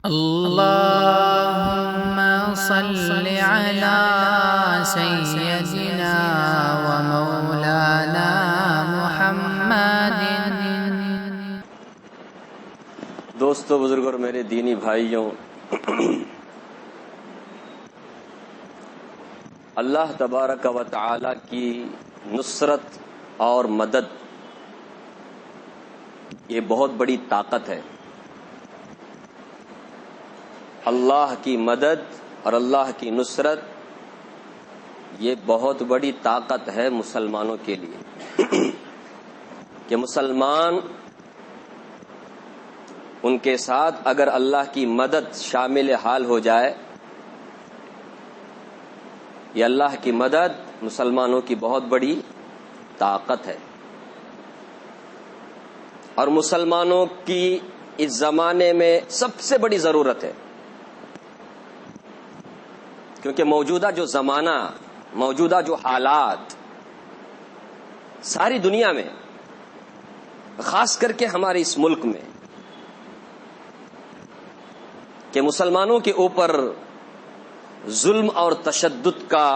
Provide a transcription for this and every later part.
اللهم صل على سيدنا ومولانا محمد۔ دوستو، بزرگوں اور میرے دینی بھائیوں، اللہ تبارک و تعالی کی نصرت اور مدد یہ بہت بڑی طاقت ہے۔ اللہ کی مدد اور اللہ کی نصرت یہ بہت بڑی طاقت ہے مسلمانوں کے لیے کہ مسلمان ان کے ساتھ اگر اللہ کی مدد شامل حال ہو جائے، یہ اللہ کی مدد مسلمانوں کی بہت بڑی طاقت ہے، اور مسلمانوں کی اس زمانے میں سب سے بڑی ضرورت ہے، کیونکہ موجودہ جو زمانہ، موجودہ جو حالات ساری دنیا میں، خاص کر کے ہمارے اس ملک میں، کہ مسلمانوں کے اوپر ظلم اور تشدد کا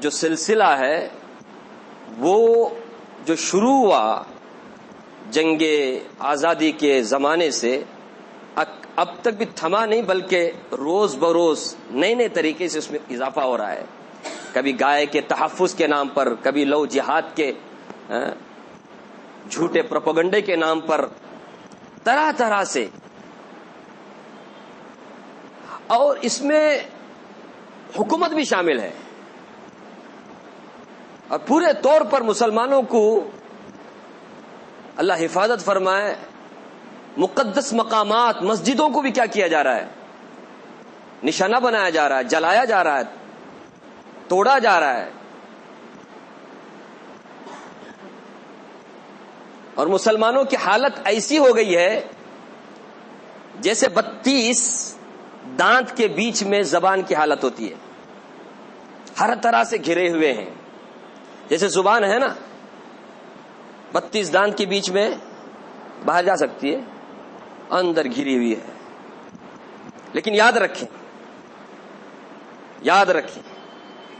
جو سلسلہ ہے وہ جو شروع ہوا جنگ آزادی کے زمانے سے اب تک بھی تھما نہیں، بلکہ روز بروز نئے نئے طریقے سے اس میں اضافہ ہو رہا ہے۔ کبھی گائے کے تحفظ کے نام پر، کبھی لو جہاد کے جھوٹے پروپیگنڈے کے نام پر، طرح طرح سے، اور اس میں حکومت بھی شامل ہے، اور پورے طور پر مسلمانوں کو اللہ حفاظت فرمائے، مقدس مقامات مسجدوں کو بھی کیا جا رہا ہے، نشانہ بنایا جا رہا ہے، جلایا جا رہا ہے، توڑا جا رہا ہے، اور مسلمانوں کی حالت ایسی ہو گئی ہے جیسے 32 دانت کے بیچ میں زبان کی حالت ہوتی ہے، ہر طرح سے گھرے ہوئے ہیں۔ جیسے زبان ہے نا، 32 دانت کے بیچ میں باہر جا سکتی ہے، اندر گھری ہوئی ہے، لیکن یاد رکھیں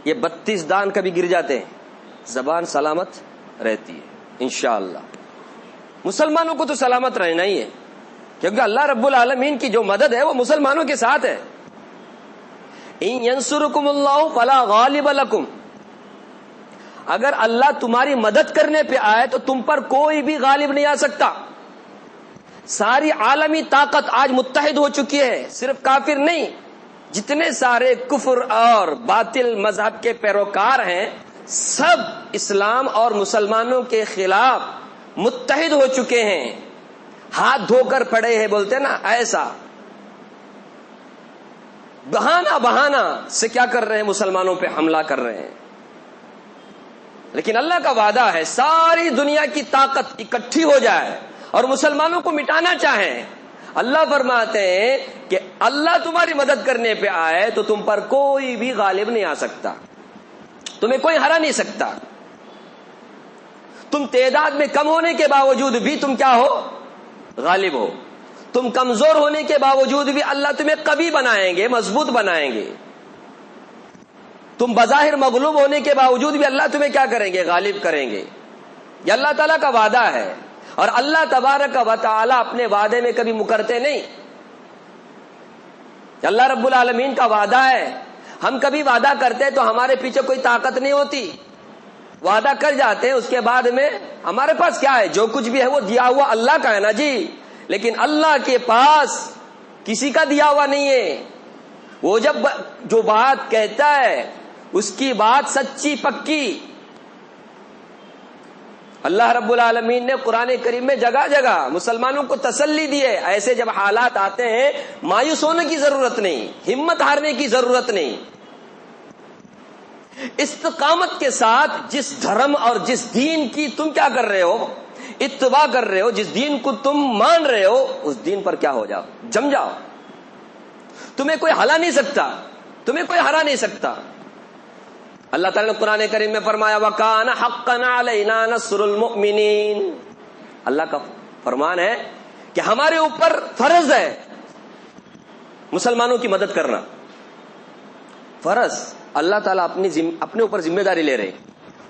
یہ 32 دانت کبھی گر جاتے ہیں، زبان سلامت رہتی ہے انشاءاللہ۔ مسلمانوں کو تو سلامت رہنا ہی ہے، کیونکہ اللہ رب العالمین کی جو مدد ہے وہ مسلمانوں کے ساتھ ہے۔ ان ینصرکم اللہ فلا غالب لکم، اگر اللہ تمہاری مدد کرنے پہ آئے تو تم پر کوئی بھی غالب نہیں آ سکتا۔ ساری عالمی طاقت آج متحد ہو چکی ہے، صرف کافر نہیں، جتنے سارے کفر اور باطل مذہب کے پیروکار ہیں سب اسلام اور مسلمانوں کے خلاف متحد ہو چکے ہیں، ہاتھ دھو کر پڑے ہیں، بولتے نا ایسا بہانہ سے کیا کر رہے ہیں، مسلمانوں پہ حملہ کر رہے ہیں۔ لیکن اللہ کا وعدہ ہے ساری دنیا کی طاقت اکٹھی ہو جائے اور مسلمانوں کو مٹانا چاہیں، اللہ فرماتے ہیں کہ اللہ تمہاری مدد کرنے پہ آئے تو تم پر کوئی بھی غالب نہیں آ سکتا، تمہیں کوئی ہرا نہیں سکتا۔ تم تعداد میں کم ہونے کے باوجود بھی تم کیا ہو، غالب ہو۔ تم کمزور ہونے کے باوجود بھی اللہ تمہیں قوی بنائیں گے، مضبوط بنائیں گے۔ تم بظاہر مغلوب ہونے کے باوجود بھی اللہ تمہیں کیا کریں گے، غالب کریں گے۔ یہ اللہ تعالیٰ کا وعدہ ہے، اور اللہ تبارک و تعالی اپنے وعدے میں کبھی مکرتے نہیں۔ اللہ رب العالمین کا وعدہ ہے، ہم کبھی وعدہ کرتے تو ہمارے پیچھے کوئی طاقت نہیں ہوتی، وعدہ کر جاتے ہیں، اس کے بعد میں ہمارے پاس کیا ہے، جو کچھ بھی ہے وہ دیا ہوا اللہ کا ہے نا جی، لیکن اللہ کے پاس کسی کا دیا ہوا نہیں ہے۔ وہ جب جو بات کہتا ہے اس کی بات سچی پکی۔ اللہ رب العالمین نے قرآن کریم میں جگہ جگہ مسلمانوں کو تسلی دی ہے، ایسے جب حالات آتے ہیں مایوس ہونے کی ضرورت نہیں، ہمت ہارنے کی ضرورت نہیں۔ استقامت کے ساتھ جس دھرم اور جس دین کی تم کیا کر رہے ہو، اتباع کر رہے ہو، جس دین کو تم مان رہے ہو، اس دین پر کیا ہو جاؤ، جم جاؤ، تمہیں کوئی ہلا نہیں سکتا، تمہیں کوئی ہرا نہیں سکتا۔ اللہ تعالیٰ نے قرآن کریم میں فرمایا وَكَانَ حَقًّا عَلَيْنَا نَصْرُ الْمُؤْمِنِينَ، اللہ کا فرمان ہے کہ ہمارے اوپر فرض ہے مسلمانوں کی مدد کرنا. فرض اللہ تعالیٰ اپنے اوپر ذمہ داری لے رہے.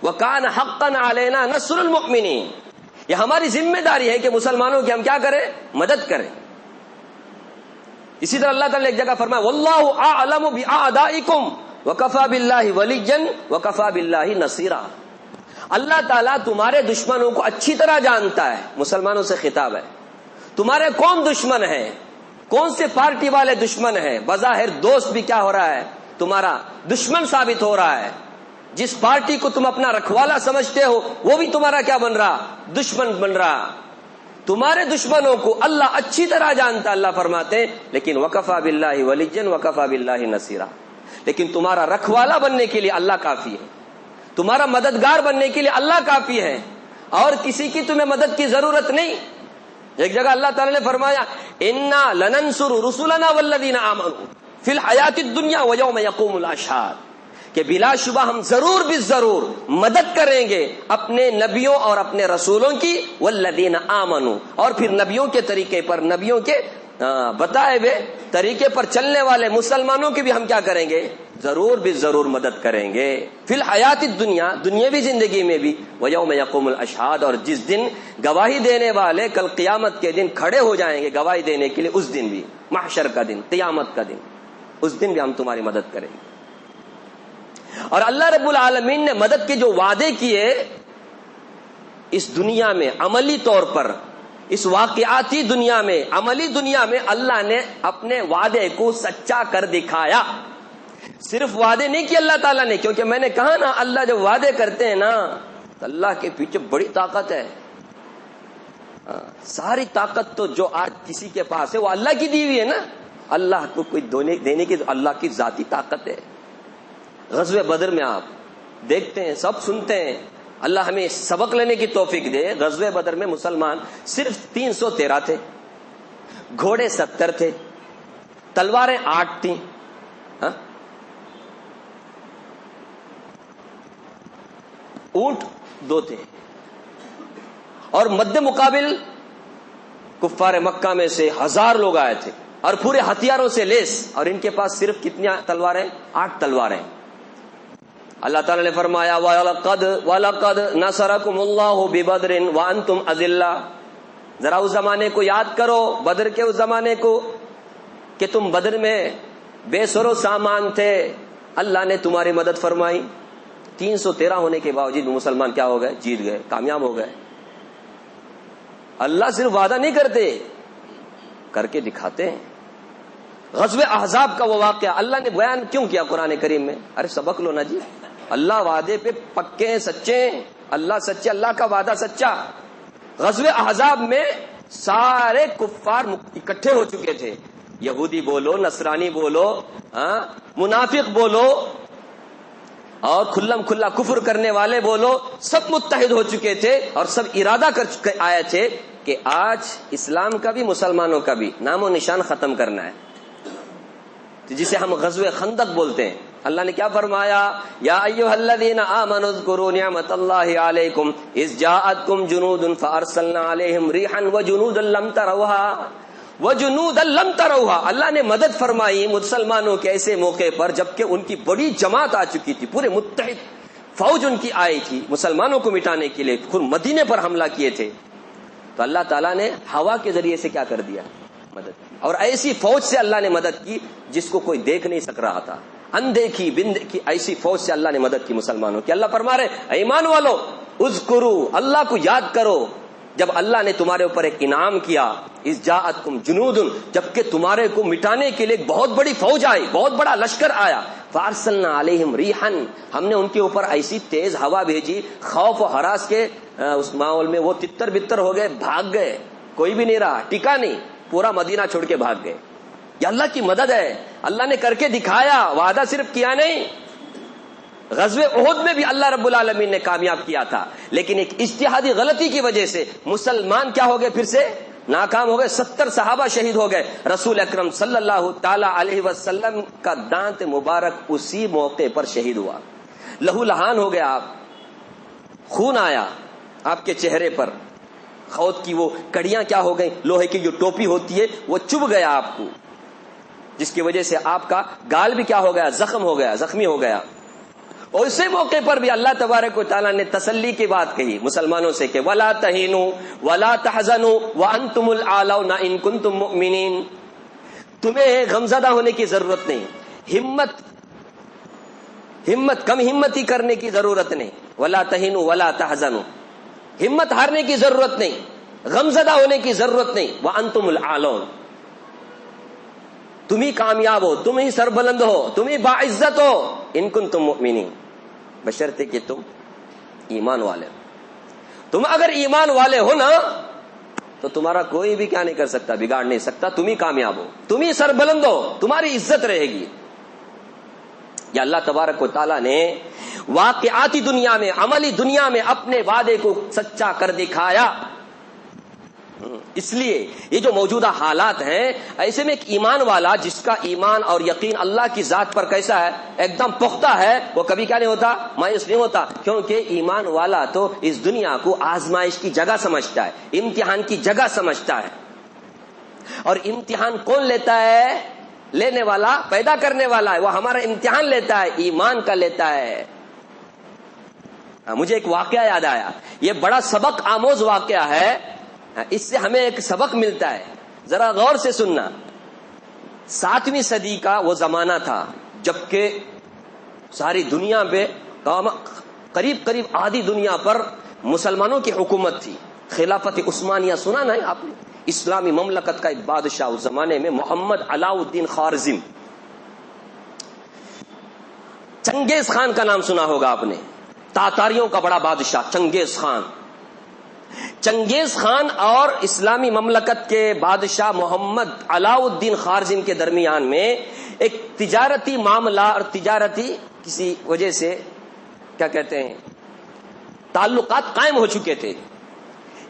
وَكَانَ حَقًّا عَلَيْنَا نَصْرُ الْمُؤْمِنِينَ. یہ ہماری ذمہ داری ہے کہ مسلمانوں کی ہم کیا کریں؟ مدد کریں. اسی طرح اللہ تعالیٰ نے ایک جگہ فرمایا وَاللَّهُ أَعْلَمُ بِأَعْدَائِكُمْ وَكَفَى بِاللَّهِ وَلِيًّا وَكَفَى بِاللَّهِ نَصِيرًا. اللہ تعالیٰ تمہارے دشمنوں کو اچھی طرح جانتا ہے. مسلمانوں سے خطاب ہے. تمہارے کون دشمن ہیں، کون سے پارٹی والے دشمن ہیں. بظاہر دوست بھی کیا ہو رہا ہے؟ تمہارا دشمن ثابت ہو رہا ہے. جس پارٹی کو تم اپنا رکھوالا سمجھتے ہو وہ بھی تمہارا کیا بن رہا؟ دشمن بن رہا. تمہارے دشمنوں کو اللہ اچھی طرح جانتا. اللہ فرماتے ہیں لیکن وَكَفَى بِاللَّهِ وَلِيًّا وَكَفَى بِاللَّهِ نَصِيرًا. لیکن تمہارا رکھوالا بننے کے لیے اللہ کافی ہے، تمہارا مددگار بننے کے لیے اللہ کافی ہے، اور کسی کی تمہیں مدد کی ضرورت نہیں. ایک جگہ اللہ تعالی نے فرمایا اِنَّا لَنَنْصُرُ رُسُلَنَا وَالَّذِينَ آمَنُوا فِي الْحَيَاةِ الدُّنْيَا وَيَوْمَ يَقُومُ الْأَشْهَادُ. کہ بلا شبہ ہم ضرور بھی ضرور مدد کریں گے اپنے نبیوں اور اپنے رسولوں کی. والذین آمنوا، اور پھر نبیوں کے طریقے پر، نبیوں کے بتائے ہوئے طریقے پر چلنے والے مسلمانوں کی بھی ہم کیا کریں گے؟ ضرور بھی ضرور مدد کریں گے. فی الحیات الدنیا، دنیاوی زندگی میں بھی، ویوم یقوم الاشہاد، اور جس دن گواہی دینے والے کل قیامت کے دن کھڑے ہو جائیں گے گواہی دینے کے لیے، اس دن بھی، محشر کا دن، قیامت کا دن، اس دن بھی ہم تمہاری مدد کریں گے. اور اللہ رب العالمین نے مدد کے جو وعدے کیے اس دنیا میں عملی طور پر، اس واقعاتی دنیا میں، عملی دنیا میں اللہ نے اپنے وعدے کو سچا کر دکھایا. صرف وعدے نہیں کیے اللہ تعالیٰ نے، کیونکہ میں نے کہا نا اللہ جب وعدے کرتے ہیں نا تو اللہ کے پیچھے بڑی طاقت ہے. ساری طاقت تو جو آج کسی کے پاس ہے وہ اللہ کی دی ہوئی ہے نا. اللہ کو کوئی دینے کی اللہ کی ذاتی طاقت ہے. غزوہ بدر میں آپ دیکھتے ہیں، سب سنتے ہیں، اللہ ہمیں سبق لینے کی توفیق دے. غزوہ بدر میں مسلمان صرف 313 تھے، گھوڑے 70 تھے، تلواریں 8 تھیں. اونٹ 2 تھے، اور مد مقابل کفار مکہ میں سے 1000 لوگ آئے تھے اور پورے ہتھیاروں سے لیس، اور ان کے پاس صرف کتنی تلواریں؟ 8 تلواریں. اللہ تعالیٰ نے فرمایا وَلَقَدْ نَصَرَكُمُ اللَّهُ بِبَدْرٍ وَأَنْتُمْ أَذِلَّةٌ. ذرا اس زمانے کو یاد کرو، بدر کے اس زمانے کو کہ تم بدر میں بے سر و سامان تھے، اللہ نے تمہاری مدد فرمائی. 313 ہونے کے باوجود مسلمان کیا ہو گئے؟ جیت گئے، کامیاب ہو گئے. اللہ صرف وعدہ نہیں کرتے، کر کے دکھاتے ہیں. غزوہ احزاب کا وہ واقعہ اللہ نے بیان کیوں کیا قرآن کریم میں؟ ارے سبق لو نا جی. اللہ وعدے پہ پکے ہیں، سچے ہیں، اللہ سچے، اللہ کا وعدہ سچا. غزوہ احزاب میں سارے کفار اکٹھے ہو چکے تھے، یہودی بولو، نصرانی بولو، منافق بولو، اور کھلم کھلا کفر کرنے والے بولو، سب متحد ہو چکے تھے اور سب ارادہ کر چکے آئے تھے کہ آج اسلام کا بھی مسلمانوں کا بھی نام و نشان ختم کرنا ہے، جسے ہم غزوہ خندق بولتے ہیں. اللہ نے کیا فرمایا؟ یا ایھا الذین آمنوا اذکروا نعمت اللہ علیکم اذ جاءتکم جنود فارسلنا علیہم ریحا وجنودا لم تروها وجنودا لم تروها. اللہ نے مدد فرمائی مسلمانوں کے ایسے موقع پر جبکہ ان کی بڑی جماعت آ چکی تھی، پورے متحد فوج ان کی آئی تھی مسلمانوں کو مٹانے کے لیے، خود مدینے پر حملہ کیے تھے. تو اللہ تعالیٰ نے ہوا کے ذریعے سے کیا کر دیا؟ مدد کی. اور ایسی فوج سے اللہ نے مدد کی جس کو کوئی دیکھ نہیں سک رہا تھا، اندیکھی بندیکھی ایسی فوج سے اللہ نے مدد کی مسلمانوں کی. اللہ فرما رہے ایمان والو اذکروا، اللہ کو یاد کرو جب اللہ نے تمہارے اوپر ایک انعام کیا. اذ جاءتکم جنود، جبکہ تمہارے کو مٹانے کے لیے ایک بہت بڑی فوج آئی، بہت بڑا لشکر آیا. فارسلنا علیہم ریحا، ہم نے ان کے اوپر ایسی تیز ہوا بھیجی، خوف و ہراس کے اس ماحول میں وہ تتر بتر ہو گئے، بھاگ گئے، کوئی بھی نہیں رہا، ٹکا نہیں، پورا مدینہ چھوڑ کے بھاگ گئے. یہ اللہ کی مدد ہے، اللہ نے کر کے دکھایا، وعدہ صرف کیا نہیں. غزوہ احد میں بھی اللہ رب العالمین نے کامیاب کیا تھا، لیکن ایک اجتہادی غلطی کی وجہ سے مسلمان کیا ہو گئے؟ پھر سے ناکام ہو گئے. 70 صحابہ شہید ہو گئے. رسول اکرم صلی اللہ تعالی علیہ وسلم کا دانت مبارک اسی موقع پر شہید ہوا. لہو لہان ہو گیا، آپ خون آیا آپ کے چہرے پر، خوت کی وہ کڑیاں کیا ہو گئی, لوہے کی جو ٹوپی ہوتی ہے وہ چبھ گیا آپ کو, جس کی وجہ سے آپ کا گال بھی کیا ہو گیا, زخم ہو گیا, زخمی ہو گیا. اور اسی موقع پر بھی اللہ تبارک و تعالیٰ نے تسلی کی بات کہی مسلمانوں سے کہ وَلَا تَهِنُوا وَلَا تَحْزَنُوا وَأَنْتُمُ الْأَعْلَوْنَ إِن كُنتُم مُؤْمِنِينَ. تمہیں غمزدہ ہونے کی ضرورت نہیں, ہمت کم ہمتی کرنے کی ضرورت نہیں. وَلَا تَهِنُوا وَلَا تَحْزَنُوا, ہمت ہارنے کی ضرورت نہیں, غمزدہ ہونے کی ضرورت نہیں. وَأَنْتُمُ الْأَعْلَوْنَ, تم ہی کامیاب ہو, تم ہی سربلند ہو, تم ہی باعزت ہو. ان کنتم مؤمنین, بشرطے کہ تم ایمان والے ہو. تم اگر ایمان والے ہو نا تو تمہارا کوئی بھی کیا نہیں کر سکتا, بگاڑ نہیں سکتا. تم ہی کامیاب ہو, تم ہی سربلند ہو, تمہاری عزت رہے گی. یا اللہ تبارک و تعالیٰ نے واقعاتی دنیا میں, عملی دنیا میں اپنے وعدے کو سچا کر دکھایا. اس لیے یہ جو موجودہ حالات ہیں, ایسے میں ایک ایمان والا جس کا ایمان اور یقین اللہ کی ذات پر کیسا ہے, ایک دم پختہ ہے, وہ کبھی کیا نہیں ہوتا, مایوس نہیں ہوتا. کیونکہ ایمان والا تو اس دنیا کو آزمائش کی جگہ سمجھتا ہے, امتحان کی جگہ سمجھتا ہے. اور امتحان کون لیتا ہے؟ لینے والا, پیدا کرنے والا ہے. وہ ہمارا امتحان لیتا ہے, ایمان کا لیتا ہے. مجھے ایک واقعہ یاد آیا, یہ بڑا سبق آموز واقعہ ہے. اس سے ہمیں ایک سبق ملتا ہے, ذرا غور سے سننا. 7ویں صدی کا وہ زمانہ تھا جبکہ ساری دنیا پہ قریب آدھی دنیا پر مسلمانوں کی حکومت تھی. خلافت عثمانیہ سنا نا آپ نے, اسلامی مملکت کا ایک بادشاہ اس زمانے میں محمد علاء الدین خوارزم. چنگیز خان کا نام سنا ہوگا آپ نے, تاتاریوں کا بڑا بادشاہ چنگیز خان. چنگیز خان اور اسلامی مملکت کے بادشاہ محمد علاء الدین خوارزم کے درمیان میں ایک تجارتی معاملہ اور تجارتی کسی وجہ سے کیا کہتے ہیں تعلقات قائم ہو چکے تھے.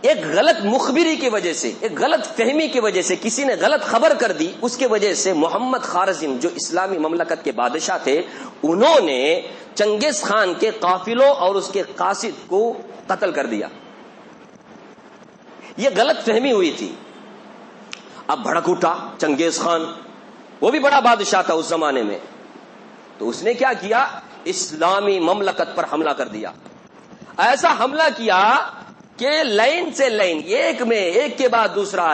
ایک غلط مخبری کی وجہ سے, ایک غلط فہمی کی وجہ سے, کسی نے غلط خبر کر دی, اس کی وجہ سے محمد خوارزم جو اسلامی مملکت کے بادشاہ تھے, انہوں نے چنگیز خان کے قافلوں اور اس کے قاصد کو قتل کر دیا. یہ غلط فہمی ہوئی تھی. اب بھڑک اٹھا چنگیز خان, وہ بھی بڑا بادشاہ تھا اس زمانے میں. تو اس نے کیا کیا, اسلامی مملکت پر حملہ کر دیا. ایسا حملہ کیا کہ لائن سے لائن, ایک میں ایک کے بعد دوسرا,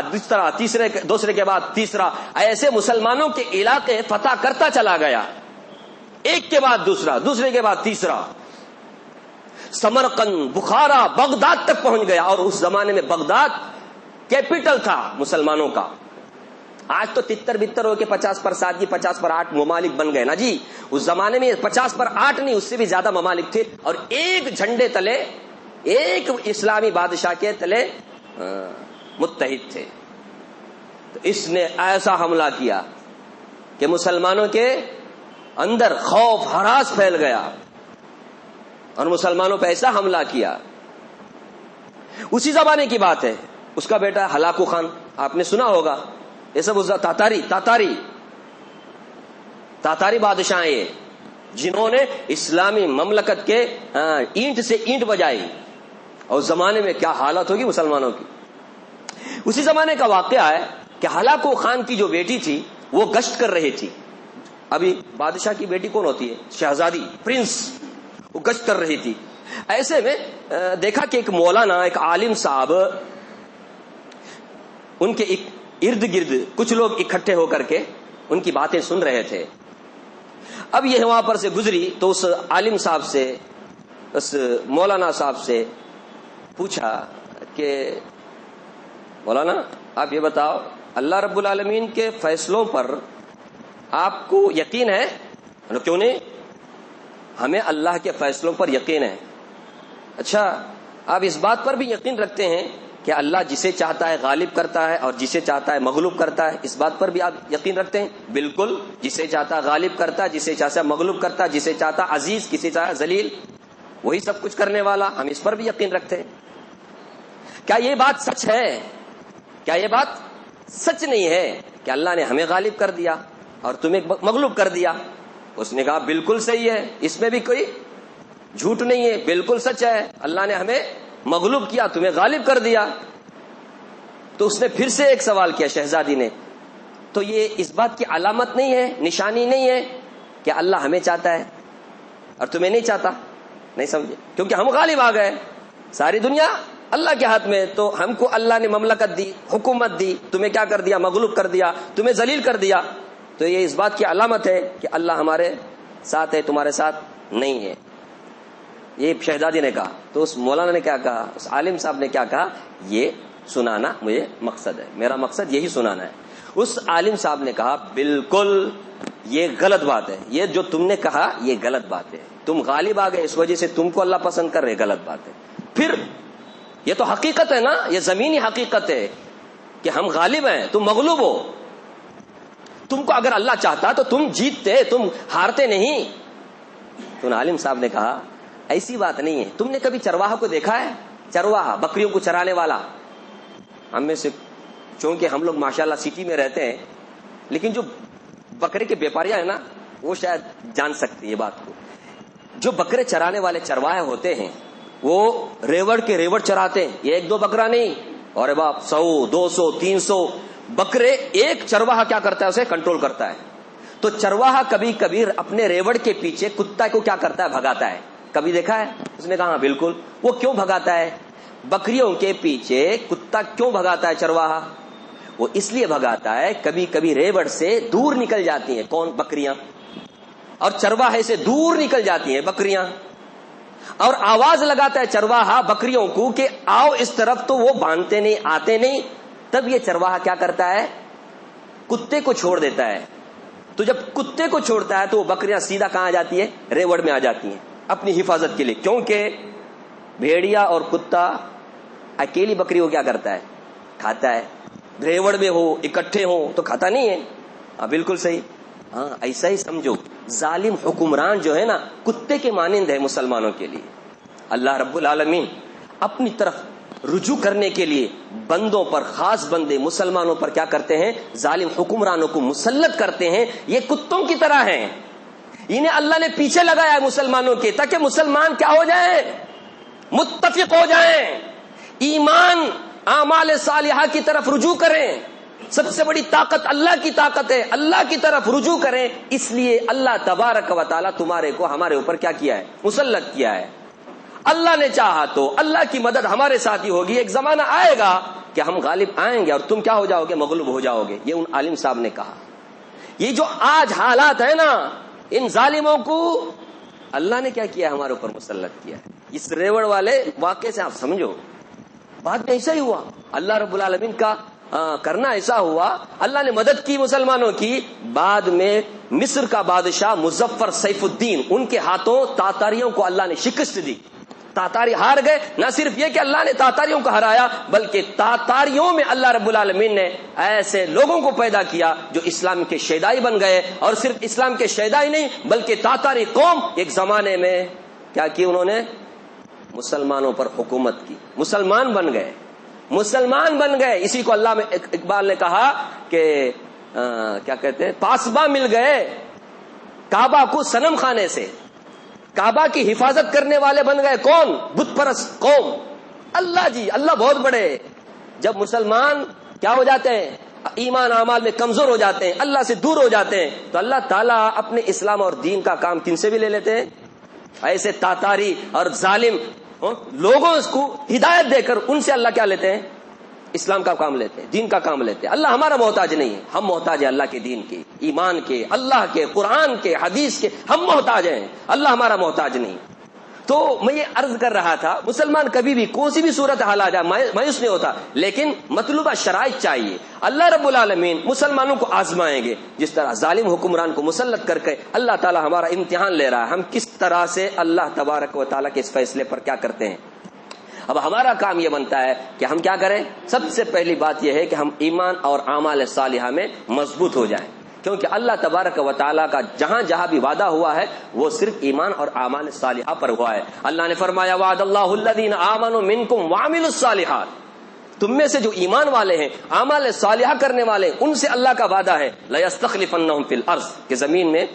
دوسرے کے بعد تیسرا, ایسے مسلمانوں کے علاقے فتح کرتا چلا گیا, ایک کے بعد دوسرا, دوسرے کے بعد تیسرا. سمرقند, بخارا, بغداد تک پہنچ گیا. اور اس زمانے میں بغداد کیپٹل تھا مسلمانوں کا. آج تو تتر بتر ہو کے 50/7 کی 50/8 ممالک بن گئے نا جی. اس زمانے میں 50/8 نہیں, اس سے بھی زیادہ ممالک تھے, اور ایک جھنڈے تلے, ایک اسلامی بادشاہ کے تلے متحد تھے. تو اس نے ایسا حملہ کیا کہ مسلمانوں کے اندر خوف ہراس پھیل گیا, اور مسلمانوں پہ ایسا حملہ کیا. اسی زمانے کی بات ہے, اس کا بیٹا ہلاکو خان, آپ نے سنا ہوگا. یہ سب تاتاری بادشاہ ہیں, یہ جنہوں نے اسلامی مملکت کے اینٹ سے اینٹ بجائی. اور اس زمانے میں کیا حالت ہوگی مسلمانوں کی. اسی زمانے کا واقعہ ہے کہ ہلاکو خان کی جو بیٹی تھی وہ گشت کر رہی تھی. ابھی بادشاہ کی بیٹی کون ہوتی ہے؟ شہزادی, پرنس. وہ گشت کر رہی تھی. ایسے میں دیکھا کہ ایک مولانا, ایک عالم صاحب, ان کے ارد گرد کچھ لوگ اکٹھے ہو کر کے ان کی باتیں سن رہے تھے. اب یہ وہاں پر سے گزری تو اس عالم صاحب سے, اس مولانا صاحب سے پوچھا کہ مولانا آپ یہ بتاؤ, اللہ رب العالمین کے فیصلوں پر آپ کو یقین ہے؟ کیوں نہیں, ہمیں اللہ کے فیصلوں پر یقین ہے. اچھا, آپ اس بات پر بھی یقین رکھتے ہیں کہ اللہ جسے چاہتا ہے غالب کرتا ہے اور جسے چاہتا ہے مغلوب کرتا ہے؟ اس بات پر بھی آپ یقین رکھتے ہیں؟ بالکل, جسے چاہتا ہے غالب کرتا ہے, جسے چاہتا ہے مغلوب کرتا ہے, جسے چاہتا ہے عزیز, کسی چاہتا ہے ذلیل, وہی سب کچھ کرنے والا. ہم اس پر بھی یقین رکھتے ہیں. کیا یہ بات سچ ہے؟ کیا یہ بات سچ نہیں ہے کہ اللہ نے ہمیں غالب کر دیا اور تمہیں مغلوب کر دیا؟ اس نے کہا بالکل صحیح ہے, اس میں بھی کوئی جھوٹ نہیں ہے, بالکل سچ ہے. اللہ نے ہمیں مغلوب کیا, تمہیں غالب کر دیا. تو اس نے پھر سے ایک سوال کیا شہزادی نے، تو یہ اس بات کی علامت نہیں ہے، نشانی نہیں ہے کہ اللہ ہمیں چاہتا ہے اور تمہیں نہیں چاہتا؟ نہیں سمجھے؟ کیونکہ ہم غالب آ گئے، ساری دنیا اللہ کے ہاتھ میں، تو ہم کو اللہ نے مملکت دی، حکومت دی، تمہیں کیا کر دیا؟ مغلوب کر دیا، تمہیں ذلیل کر دیا. تو یہ اس بات کی علامت ہے کہ اللہ ہمارے ساتھ ہے، تمہارے ساتھ نہیں ہے. یہ شہزادی نے کہا. تو اس مولانا نے کیا کہا، اس عالم صاحب نے کیا کہا، یہ سنانا مجھے مقصد ہے، میرا مقصد یہی سنانا ہے. اس عالم صاحب نے کہا بالکل یہ غلط بات ہے، یہ جو تم نے کہا یہ غلط بات ہے، تم غالب آ گئے اس وجہ سے تم کو اللہ پسند کر رہے، غلط بات ہے. پھر یہ تو حقیقت ہے نا، یہ زمینی حقیقت ہے کہ ہم غالب ہیں، تم مغلوب ہو. تم کو اگر اللہ چاہتا تو تم جیتتے، تم ہارتے نہیں. تو عالم صاحب نے کہا ایسی بات نہیں ہے. تم نے کبھی چرواہا کو دیکھا ہے؟ چرواہا بکریوں کو چرانے والا. ہم میں سے چونکہ ہم لوگ ماشاءاللہ سٹی میں رہتے ہیں، لیکن جو بکرے کے بیپاریاں ہیں نا وہ شاید جان سکتے یہ بات کو. جو بکرے چرانے والے چرواہے ہوتے ہیں وہ ریوڑ کے ریوڑ چراتے ہیں، یہ ایک دو بکرا نہیں، اور باپ 100 200 300 بکرے. ایک چرواہا کیا کرتا ہے؟ اسے کنٹرول کرتا ہے. تو چرواہا کبھی کبھی اپنے ریوڑ کے پیچھے کتا کو کیا کرتا ہے؟ بھگاتا ہے. کبھی دیکھا ہے؟ اس نے کہا ہاں بالکل. وہ کیوں بھگاتا ہے؟ بکریوں کے پیچھے کتا کیوں بھگاتا ہے چرواہا؟ وہ اس لیے بھگاتا ہے کبھی کبھی ریوڑ سے دور نکل جاتی ہیں کون؟ بکریاں. اور چرواہے سے دور نکل جاتی ہیں بکریاں، اور آواز لگاتا ہے چرواہا بکریوں کو کہ آؤ اس طرف، تو وہ باندھتے نہیں، آتے نہیں. تب یہ چرواہا کیا کرتا ہے؟ کتے کو چھوڑ دیتا ہے. تو جب کتے کو چھوڑتا ہے تو وہ بکریاں سیدھا کہاں آ جاتی ہے؟ ریوڑ میں آ جاتی ہیں اپنی حفاظت کے لیے. کیونکہ بھیڑیا اور کتا اکیلی بکری کو کیا کرتا ہے؟ کھاتا ہے. ریوڑ میں ہو، اکٹھے ہو تو کھاتا نہیں ہے. ہاں بالکل صحیح. ہاں ایسا ہی سمجھو، ظالم حکمران جو ہے نا کتے کے مانند ہے مسلمانوں کے لیے. اللہ رب العالمین اپنی طرف رجوع کرنے کے لیے بندوں پر، خاص بندے مسلمانوں پر کیا کرتے ہیں؟ ظالم حکمرانوں کو مسلط کرتے ہیں. یہ کتوں کی طرح ہیں، انہیں اللہ نے پیچھے لگایا ہے مسلمانوں کے، تاکہ مسلمان کیا ہو جائیں؟ متفق ہو جائیں، ایمان اعمال صالحہ کی طرف رجوع کریں. سب سے بڑی طاقت اللہ کی طاقت ہے، اللہ کی طرف رجوع کریں. اس لیے اللہ تبارک و تعالی تمہارے کو ہمارے اوپر کیا کیا ہے؟ مسلط کیا ہے. اللہ نے چاہا تو اللہ کی مدد ہمارے ساتھ ہی ہوگی. ایک زمانہ آئے گا کہ ہم غالب آئیں گے اور تم کیا ہو جاؤ گے؟ مغلوب ہو جاؤ گے. یہ ان عالم صاحب نے کہا. یہ جو آج حالات ہے نا، ان ظالموں کو اللہ نے کیا کیا؟ ہمارے اوپر مسلط کیا ہے. اس ریوڑ والے واقعے سے آپ سمجھو، بات میں ایسا ہی ہوا. اللہ رب العالمین کا کرنا ایسا ہوا، اللہ نے مدد کی مسلمانوں کی. بعد میں مصر کا بادشاہ مظفر سیف الدین، ان کے ہاتھوں تاتاریوں کو اللہ نے شکست دی. تاتاری ہار گئے. نہ صرف یہ کہ اللہ نے تاتاریوں کو ہرایا، بلکہ تاتاریوں میں اللہ رب العالمین نے ایسے لوگوں کو پیدا کیا جو اسلام کے شیدائی بن گئے. اور صرف اسلام کے شیدائی نہیں، بلکہ تاتاری قوم ایک زمانے میں کیا کی؟ انہوں نے مسلمانوں پر حکومت کی. مسلمان بن گئے، مسلمان بن گئے. اسی کو اللہ میں اقبال نے کہا کہ کیا کہتے ہیں؟ پاسباں مل گئے کعبہ کو صنم خانے سے. کعبہ کی حفاظت کرنے والے بن گئے کون؟ بت پرست قوم. اللہ جی، اللہ بہت بڑے. جب مسلمان کیا ہو جاتے ہیں؟ ایمان اعمال میں کمزور ہو جاتے ہیں، اللہ سے دور ہو جاتے ہیں، تو اللہ تعالیٰ اپنے اسلام اور دین کا کام کن سے بھی لے لیتے ہیں؟ ایسے تاتاری اور ظالم لوگوں کو ہدایت دے کر ان سے اللہ کیا لیتے ہیں؟ اسلام کا کام لیتے ہیں، دین کا کام لیتے ہیں. اللہ ہمارا محتاج نہیں ہے، ہم محتاج ہیں اللہ کے دین کے، ایمان کے، اللہ کے، قرآن کے، حدیث کے. ہم محتاج ہیں، اللہ ہمارا محتاج نہیں. تو میں یہ عرض کر رہا تھا، مسلمان کبھی بھی کون سی بھی صورت حال آ جائے مایوس نہیں ہوتا، لیکن مطلوبہ شرائط چاہیے. اللہ رب العالمین مسلمانوں کو آزمائیں گے، جس طرح ظالم حکمران کو مسلط کر کے اللہ تعالی ہمارا امتحان لے رہا ہے. ہم کس طرح سے اللہ تبارک و تعالیٰ کے اس فیصلے پر کیا کرتے ہیں. اب ہمارا کام یہ بنتا ہے کہ ہم کیا کریں. سب سے پہلی بات یہ ہے کہ ہم ایمان اور اعمال صالحہ میں مضبوط ہو جائیں، کیونکہ اللہ تبارک و تعالیٰ کا جہاں جہاں بھی وعدہ ہوا ہے وہ صرف ایمان اور اعمال صالحہ پر ہوا ہے. اللہ نے فرمایا وعد اللہ الذین آمنوا منکم وعملوا الصالحات، تم میں سے جو ایمان والے ہیں، اعمال صالحہ کرنے والے، ان سے اللہ کا وعدہ ہے لیستخلفنہم فی الارض، کہ زمین میں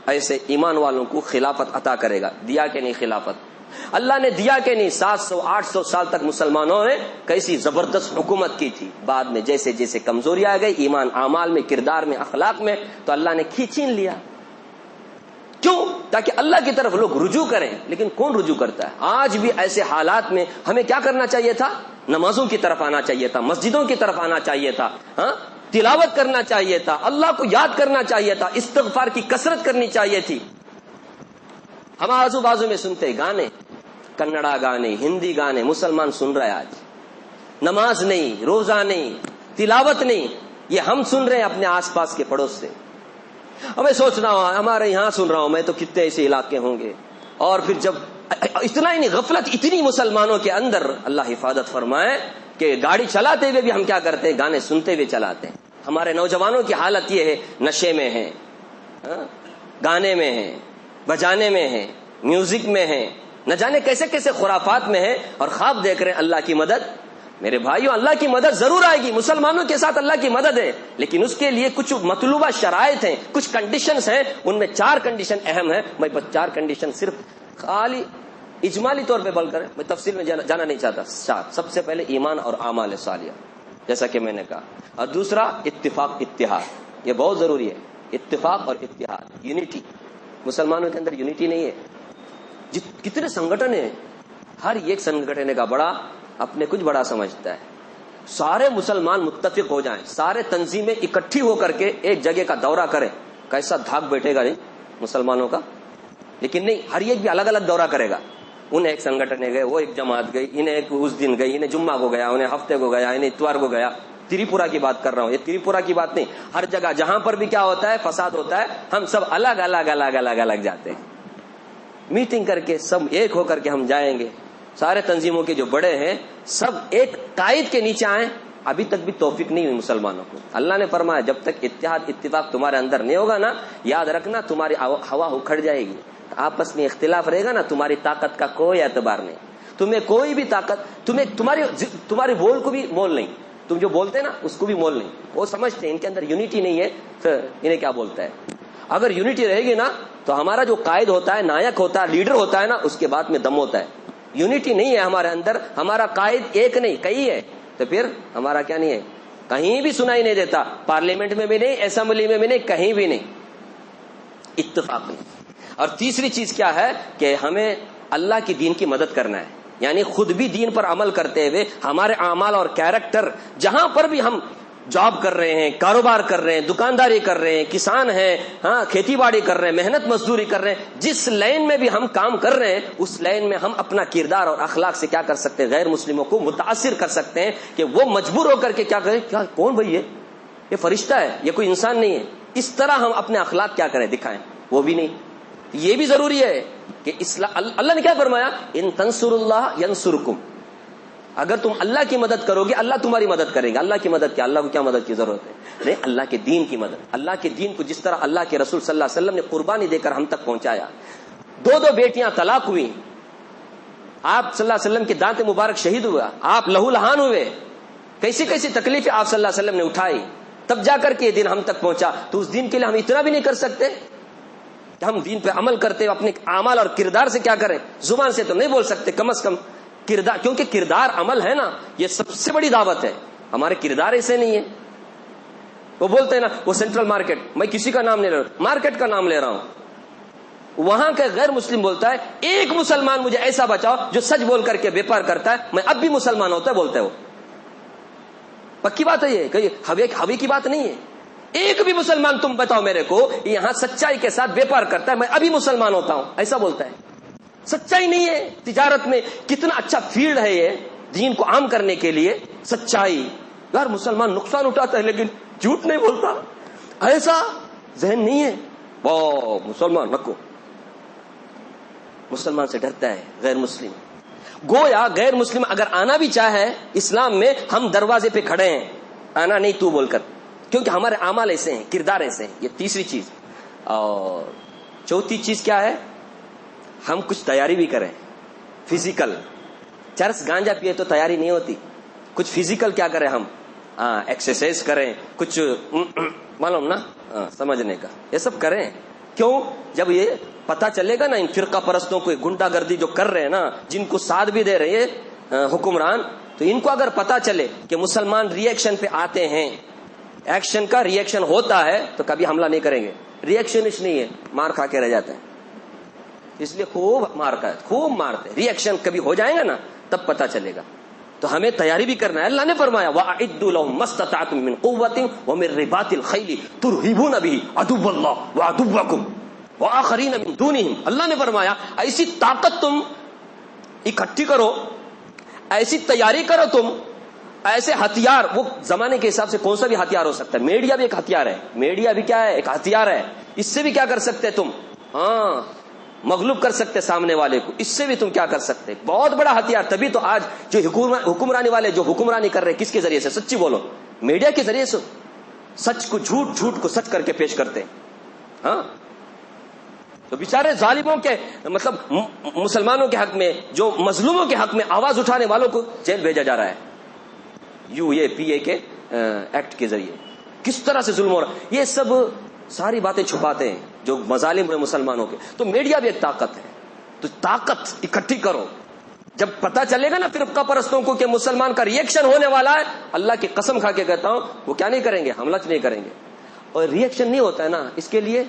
ایسے ایمان والوں کو خلافت عطا کرے گا. دیا کہ نہیں خلافت؟ اللہ نے دیا کہ نہیں 700-800 سال تک مسلمانوں نے کیسی زبردست حکومت کی تھی. بعد میں جیسے جیسے کمزوری آ گئی ایمان اعمال میں، کردار میں، اخلاق میں، تو اللہ نے چھین لیا. کیوں؟ تاکہ اللہ کی طرف لوگ رجوع کریں. لیکن کون رجوع کرتا ہے؟ آج بھی ایسے حالات میں ہمیں کیا کرنا چاہیے تھا؟ نمازوں کی طرف آنا چاہیے تھا، مسجدوں کی طرف آنا چاہیے تھا، تلاوت کرنا چاہیے تھا، اللہ کو یاد کرنا چاہیے تھا، استغفار کی کثرت کرنی چاہیے تھی. ہم آزو بازو میں سنتے گانے، کنڑا گانے، ہندی گانے، مسلمان سن رہے ہیں. آج نماز نہیں، روزہ نہیں، تلاوت نہیں، یہ ہم سن رہے ہیں اپنے آس پاس کے پڑوس سے. ہمیں سوچنا ہوا ہمارے یہاں سن رہا ہوں میں، تو کتنے ایسے علاقے ہوں گے. اور پھر جب اتنا ہی نہیں، غفلت اتنی مسلمانوں کے اندر، اللہ حفاظت فرمائے کہ گاڑی چلاتے ہوئے بھی ہم کیا کرتے ہیں؟ گانے سنتے ہوئے چلاتے ہیں. ہمارے نوجوانوں کی حالت یہ ہے، نشے میں ہیں، گانے میں ہیں، بجانے میں ہیں، میوزک میں ہیں، نہ جانے کیسے کیسے خرافات میں ہیں، اور خواب دیکھ رہے ہیں اللہ کی مدد. میرے بھائیو، اللہ کی مدد ضرور آئے گی، مسلمانوں کے ساتھ اللہ کی مدد ہے، لیکن اس کے لیے کچھ مطلوبہ شرائط ہیں، کچھ کنڈیشنز ہیں. ان میں 4 کنڈیشن اہم ہیں. میں 4 کنڈیشن صرف خالی اجمالی طور پہ بول کر، میں تفصیل میں جانا نہیں چاہتا. سب سے پہلے ایمان اور اعمال صالحہ، جیسا کہ میں نے کہا. اور دوسرا اتفاق اتحاد، یہ بہت ضروری ہے. اتفاق اور اتحاد، یونٹی. مسلمانوں کے اندر یونٹی نہیں ہے. کتنے سنگٹھن ہیں، ہر ایک سنگٹھن کا بڑا اپنے کچھ بڑا سمجھتا ہے. سارے مسلمان متفق ہو جائیں، سارے تنظیمیں اکٹھی ہو کر کے ایک جگہ کا دورہ کریں، کیسا دھاک بیٹھے گا نہیں مسلمانوں کا. لیکن نہیں، ہر ایک بھی الگ الگ دورہ کرے گا. انہیں ایک سنگٹھن گئے، وہ ایک جماعت گئی، انہیں ایک اس دن گئی، انہیں جمعہ کو گیا، انہیں ہفتے کو گیا، انہیں اتوار کو گیا. تریپورہ کی بات کر رہا ہوں، یہ تریپورہ کی بات نہیں. ہر جگہ جہاں پر بھی کیا ہوتا ہے، فساد ہوتا ہے، ہم سب الگ الگ الگ الگ الگ جاتے ہیں. میٹنگ کر کے سب ایک ہو کر کے ہم جائیں گے. سارے تنظیموں کے جو بڑے ہیں سب ایک قائد کے نیچے آئیں. ابھی تک بھی توفیق نہیں ہوئی مسلمانوں کو. اللہ نے فرمایا جب تک اتحاد اتفاق تمہارے اندر نہیں ہوگا نا، یاد رکھنا تمہاری ہوا اکھڑ جائے گی. آپس میں اختلاف رہے گا نا، تمہاری طاقت کا کوئی اعتبار نہیں. تمہیں کوئی بھی طاقت، تمہاری بول کو بھی مول نہیں. تم جو بولتے نا اس کو بھی مول نہیں. وہ سمجھتے ہیں ان کے اندر یونٹی نہیں ہے، پھر انہیں کیا بولتا ہے. اگر یونٹی رہے گی نا تو ہمارا جو قائد ہوتا ہے، نائک ہوتا ہے، لیڈر ہوتا ہے نا، اس کے بعد میں دم ہوتا ہے. یونٹی نہیں ہے ہمارے اندر، ہمارا قائد ایک نہیں کئی ہے، تو پھر ہمارا کیا نہیں ہے، کہیں بھی سنائی نہیں دیتا. پارلیمنٹ میں بھی نہیں، اسمبلی میں بھی نہیں، کہیں بھی نہیں. اتفاق نہیں. اور تیسری چیز کیا ہے کہ ہمیں اللہ کی دین کی مدد کرنا ہے. یعنی خود بھی دین پر عمل کرتے ہوئے ہمارے اعمال اور کیریکٹر، جہاں پر بھی ہم جاب کر رہے ہیں، کاروبار کر رہے ہیں، دکانداری کر رہے ہیں، کسان ہیں، کھیتی باڑی کر رہے ہیں، محنت مزدوری کر رہے ہیں، جس لائن میں بھی ہم کام کر رہے ہیں اس لائن میں ہم اپنا کردار اور اخلاق سے کیا کر سکتے ہیں، غیر مسلموں کو متاثر کر سکتے ہیں کہ وہ مجبور ہو کر کے کیا کریں، کیا کون بھائی یہ فرشتہ ہے، یہ کوئی انسان نہیں ہے. اس طرح ہم اپنے اخلاق کیا کریں، دکھائیں. وہ بھی نہیں. یہ بھی ضروری ہے کہ اللہ نے کیا فرمایا، ان تنصر اللہ ینصرکم. اگر تم اللہ کی مدد کرو گے اللہ تمہاری مدد کرے گا. اللہ کی مدد کیا، اللہ کو کیا مدد کی ضرورت ہے؟ نہیں، اللہ کے دین کی مدد. اللہ کے دین کو جس طرح اللہ کے رسول صلی اللہ علیہ وسلم نے قربانی دے کر ہم تک پہنچایا. 2 بیٹیاں طلاق ہوئی، آپ صلی اللہ علیہ وسلم کے دانت مبارک شہید ہوا، آپ لہو لہان ہوئے، کیسی کیسی تکلیفیں آپ صلی اللہ علیہ وسلم نے اٹھائی، تب جا کر کے یہ دن ہم تک پہنچا. تو اس دین کے لیے ہم اتنا بھی نہیں کر سکتے کہ ہم دین پہ عمل کرتے اپنے اعمال اور کردار سے کیا کریں. زبان سے تو نہیں بول سکتے، کم از کم کردار، کیونکہ کردار عمل ہے نا، یہ سب سے بڑی دعوت ہے. ہمارے کردار ایسے نہیں ہے. وہ بولتے ہیں نا، وہ سینٹرل مارکیٹ، میں کسی کا نام نہیں لے رہا، مارکیٹ کا نام لے رہا ہوں. وہاں کا غیر مسلم بولتا ہے ایک مسلمان مجھے ایسا بچاؤ جو سچ بول کر کے بیپار کرتا ہے، میں اب بھی مسلمان ہوتا ہے، بولتا ہے. وہ پکی بات ہے، یہ کہ ہوے کی بات نہیں ہے. ایک بھی مسلمان تم بتاؤ میرے کو یہاں سچائی کے ساتھ بیپار کرتا ہے، میں ابھی مسلمان ہوتا ہوں، ایسا بولتا ہے. سچائی نہیں ہے. تجارت میں کتنا اچھا فیلڈ ہے یہ دین کو عام کرنے کے لیے. سچائی، یار مسلمان نقصان اٹھاتا ہے لیکن جھوٹ نہیں بولتا، ایسا ذہن نہیں ہے. وہ مسلمان رکھو، مسلمان سے ڈرتا ہے غیر مسلم. گویا غیر مسلم اگر آنا بھی چاہے اسلام میں، ہم دروازے پہ کھڑے ہیں، آنا نہیں تو بول کر، کیونکہ ہمارے اعمال ایسے ہیں، کردار ایسے ہیں. یہ تیسری چیز. اور چوتھی چیز کیا ہے، ہم کچھ تیاری بھی کریں فزیکل. چرس گانجا پیے تو تیاری نہیں ہوتی. کچھ فزیکل کیا کریں ہم، ایکسرسائز کریں، کچھ معلوم نا، سمجھنے کا، یہ سب کریں. کیوں؟ جب یہ پتہ چلے گا نا ان فرقہ پرستوں کو گنڈا گردی جو کر رہے ہیں نا، جن کو ساتھ بھی دے رہے ہیں حکمران، تو ان کو اگر پتہ چلے کہ مسلمان ری ایکشن پہ آتے ہیں، ایکشن کا ری ایکشن ہوتا ہے، تو کبھی حملہ نہیں کریں گے. ری ایکشن اس نہیں ہے، مار کھا کے رہ جاتے ہیں. اس لیے خوب مار کا خوب مارتے. ری ایکشن کبھی ہو جائے گا نا تب پتہ چلے گا. تو ہمیں تیاری بھی کرنا ہے. اللہ نے فرمایا وَأَعِدُّوا لَهُم مَّا اسْتَطَعْتُم مِّن قُوَّةٍ وَمِن رِّبَاطِ الْخَيْلِ تُرْهِبُونَ بِهِ عَدُوَّ اللَّهِ وَعَدُوَّكُمْ وَآخَرِينَ مِن دُونِهِمْ. اللہ نے فرمایا ایسی طاقت تم اکٹھی کرو، ایسی تیاری کرو تم، ایسے ہتھیار. وہ زمانے کے حساب سے کون سا بھی ہتھیار ہو سکتا ہے. میڈیا بھی ایک ہتھیار ہے. میڈیا بھی کیا ہے؟ ایک ہتھیار ہے. اس سے بھی کیا کر سکتے تم؟ ہاں، مغلوب کر سکتے سامنے والے کو. اس سے بھی تم کیا کر سکتے؟ بہت بڑا ہتھیار. تبھی تو آج جو حکمرانی والے جو حکمرانی کر رہے کس کے ذریعے سے؟ سچی بولو، میڈیا کے ذریعے سے. سچ کو جھوٹ، جھوٹ کو سچ کر کے پیش کرتے. ہاں، تو بیچارے ظالموں کے مطلب مسلمانوں کے حق میں، جو مظلوموں کے حق میں آواز اٹھانے والوں کو جیل بھیجا جا رہا ہے UAPA کے ایکٹ کے ذریعے. کس طرح سے ظلم ہو رہا ہے. یہ سب ساری باتیں چھپاتے ہیں جو مظالم ہیں مسلمانوں کے. تو میڈیا بھی ایک طاقت ہے. تو طاقت اکٹھی کرو. جب پتہ چلے گا نا فرقہ پرستوں کو کہ مسلمان کا ری ایکشن ہونے والا ہے، اللہ کی قسم کھا کے کہتا ہوں وہ کیا نہیں کریں گے؟ حملہ نہیں کریں گے. اور ری ایکشن نہیں ہوتا ہے نا، اس کے لیے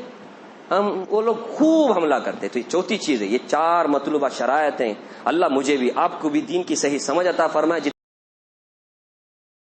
وہ لوگ خوب حملہ کرتے. تو یہ چوتھی چیز ہے. یہ 4 مطلوبہ شرائط ہیں. اللہ مجھے بھی آپ کو بھی دین کی صحیح سمجھ عطا فرمائے.